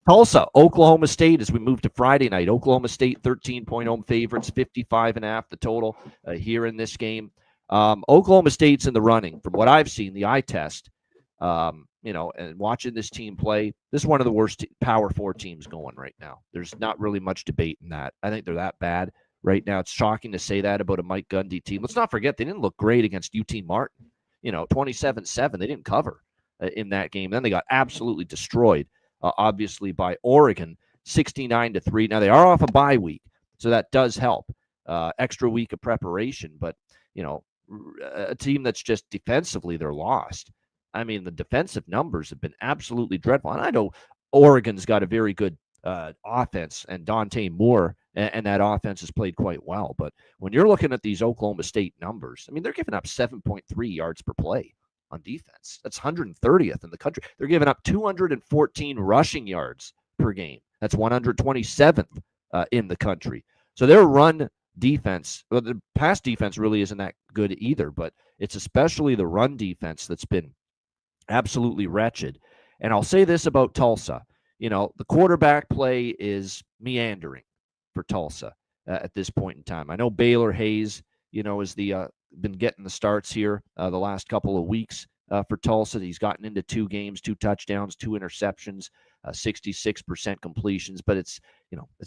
Tulsa, Oklahoma State, as we move to Friday night. Oklahoma State, 13-point home favorites, 55.5 the total here in this game. Oklahoma State's in the running. From what I've seen, the eye test, and watching this team play, this is one of the worst Power 4 teams going right now. There's not really much debate in that. I think they're that bad right now. It's shocking to say that about a Mike Gundy team. Let's not forget, they didn't look great against UT Martin. 27-7. They didn't cover in that game. Then they got absolutely destroyed. Obviously by Oregon, 69-3. Now they are off a bye week, so that does help. Extra week of preparation, but a team that's just defensively, they're lost. I mean, the defensive numbers have been absolutely dreadful. And I know Oregon's got a very good offense, and Dante Moore and that offense has played quite well. But when you're looking at these Oklahoma State numbers, I mean, they're giving up 7.3 yards per play on defense. That's 130th in the country. They're giving up 214 rushing yards per game. That's 127th in the country. So their run defense, well, the pass defense really isn't that good either, but it's especially the run defense that's been absolutely wretched. And I'll say this about Tulsa. The quarterback play is meandering for Tulsa at this point in time. I know Baylor Hayes, is been getting the starts here the last couple of weeks for Tulsa. He's gotten into 2 games, 2 touchdowns, 2 interceptions, 66% completions, but it's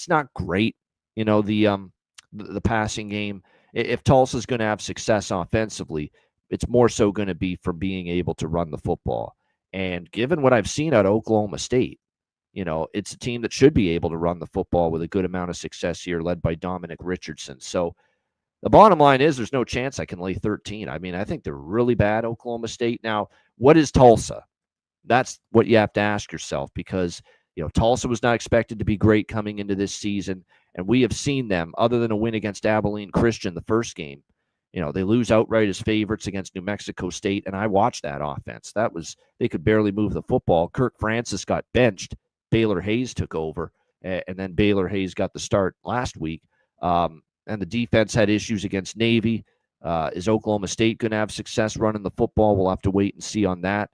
not great. The passing game. If Tulsa's going to have success offensively, it's more so going to be from being able to run the football. And given what I've seen out of Oklahoma State, it's a team that should be able to run the football with a good amount of success here, led by Dominic Richardson. So the bottom line is there's no chance I can lay 13. I mean, I think they're really bad, Oklahoma State. Now, what is Tulsa? That's what you have to ask yourself, because, Tulsa was not expected to be great coming into this season, and we have seen them, other than a win against Abilene Christian the first game, they lose outright as favorites against New Mexico State, and I watched that offense. They could barely move the football. Kirk Francis got benched. Baylor Hayes took over, and then Baylor Hayes got the start last week. And the defense had issues against Navy. Is Oklahoma State going to have success running the football? We'll have to wait and see on that.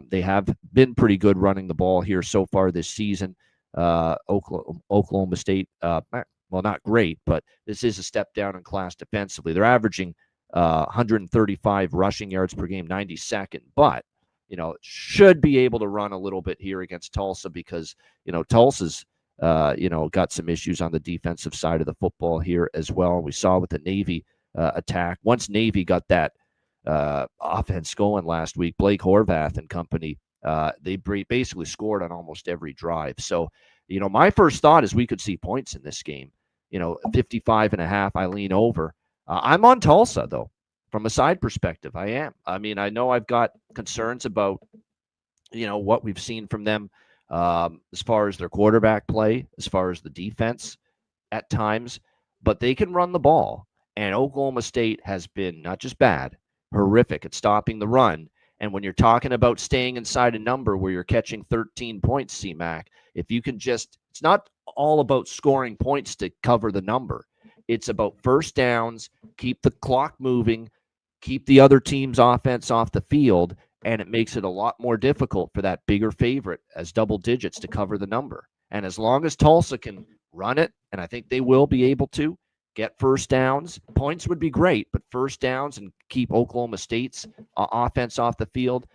They have been pretty good running the ball here so far this season. Oklahoma State, well, not great, but this is a step down in class defensively. They're averaging 135 rushing yards per game, 92nd, but should be able to run a little bit here against Tulsa, because Tulsa's got some issues on the defensive side of the football here as well. We saw with the Navy attack. Once Navy got that offense going last week, Blake Horvath and company, they basically scored on almost every drive. So, my first thought is we could see points in this game. 55.5, I lean over. I'm on Tulsa, though. From a side perspective, I am. I mean, I know I've got concerns about, what we've seen from them as far as their quarterback play, as far as the defense at times, but they can run the ball. And Oklahoma State has been not just bad, horrific at stopping the run. And when you're talking about staying inside a number where you're catching 13 points, C-Mac, if you can it's not all about scoring points to cover the number. It's about first downs, keep the clock moving, keep the other team's offense off the field, and it makes it a lot more difficult for that bigger favorite as double digits to cover the number. And as long as Tulsa can run it, and I think they will be able to, get first downs, points would be great, but first downs and keep Oklahoma State's offense off the field,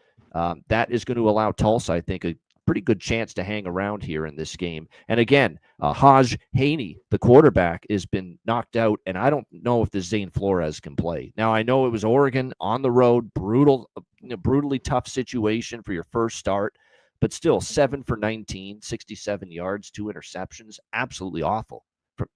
that is going to allow Tulsa, I think, a pretty good chance to hang around here in this game. And again, Haj Haney, the quarterback, has been knocked out, and I don't know if this Zane Flores can play. Now, I know it was Oregon on the road, brutally tough situation for your first start, but still 7 for 19, 67 yards, 2 interceptions, absolutely awful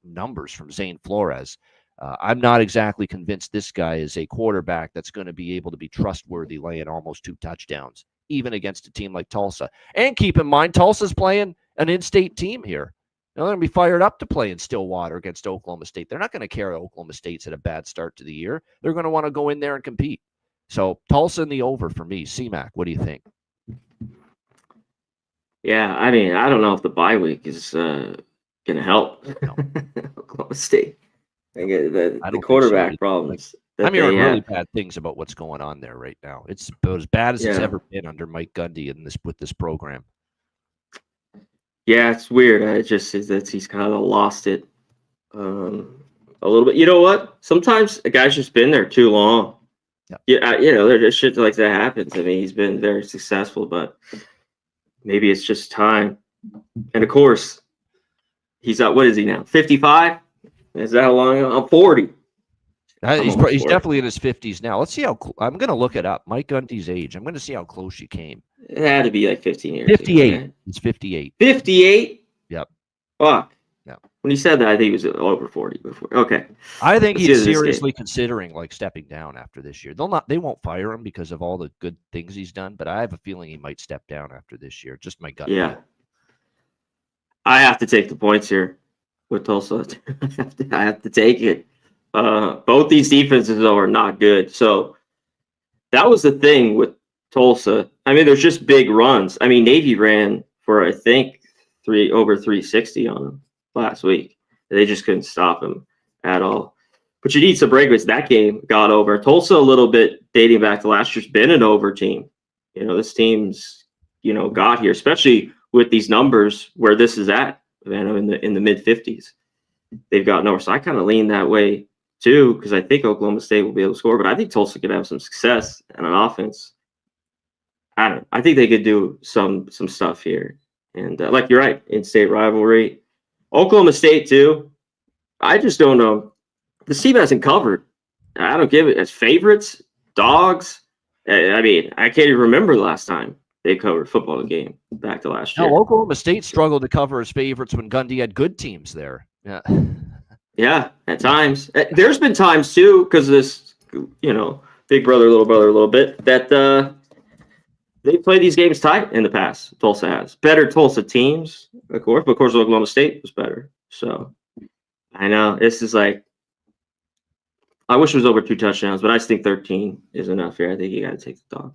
numbers from Zane Flores. I'm not exactly convinced this guy is a quarterback that's going to be able to be trustworthy laying almost 2 touchdowns, even against a team like Tulsa. And keep in mind, Tulsa's playing an in-state team here. They're going to be fired up to play in Stillwater against Oklahoma State. They're not going to care Oklahoma State's had a bad start to the year. They're going to want to go in there and compete. So Tulsa in the over for me. C-Mac, what do you think? Yeah, I mean, I don't know if the bye week is going to help Oklahoma State. The quarterback problems. I'm hearing really bad things about what's going on there right now. It's about as bad as it's ever been under Mike Gundy with this program. Yeah, it's weird. It just is that he's kind of lost it a little bit. You know what? Sometimes a guy's just been there too long. Yeah, there's shit like that happens. I mean, he's been very successful, but maybe it's just time. And of course, he's at, what is he now? 55? Is that how long? I'm 40. He's definitely in his 50s now. Let's see how I'm going to look it up. Mike Gundy's age. I'm going to see how close you came. It had to be like 15 years. 58. Right? It's 58. 58? Yep. Fuck. Yeah. When he said that, I think he was over 40 before. Okay. I think he's seriously considering like stepping down after this year. They won't fire him because of all the good things he's done, but I have a feeling he might step down after this year. Just my gut. Yeah. I have to take the points here with Tulsa. I have to take it. Both these defenses, though, are not good. So that was the thing with Tulsa. I mean, there's just big runs. I mean, Navy ran for, I think, over 360 on them last week. They just couldn't stop him at all. But you need some breakaways. That game got over. Tulsa, a little bit dating back to last year's, been an over team. This team's, got here, especially with these numbers where this is at, in the mid 50s. They've gotten over. So I kind of lean that way too, because I think Oklahoma State will be able to score, but I think Tulsa could have some success and an offense. I think they could do some stuff here. And like you're right, in-state rivalry. Oklahoma State too. I just don't know. The team hasn't covered. I don't give it as favorites, dogs. I mean, I can't even remember the last time they covered a football game back to last year. No, Oklahoma State struggled to cover as favorites when Gundy had good teams there. Yeah. Yeah, at times. There's been times too, because this, big brother, little brother, a little bit, that they play these games tight in the past. Tulsa has better Tulsa teams, of course, but of course Oklahoma State was better. So I know this is like, I wish it was over 2 touchdowns, but I just think 13 is enough here. I think you got to take the dog.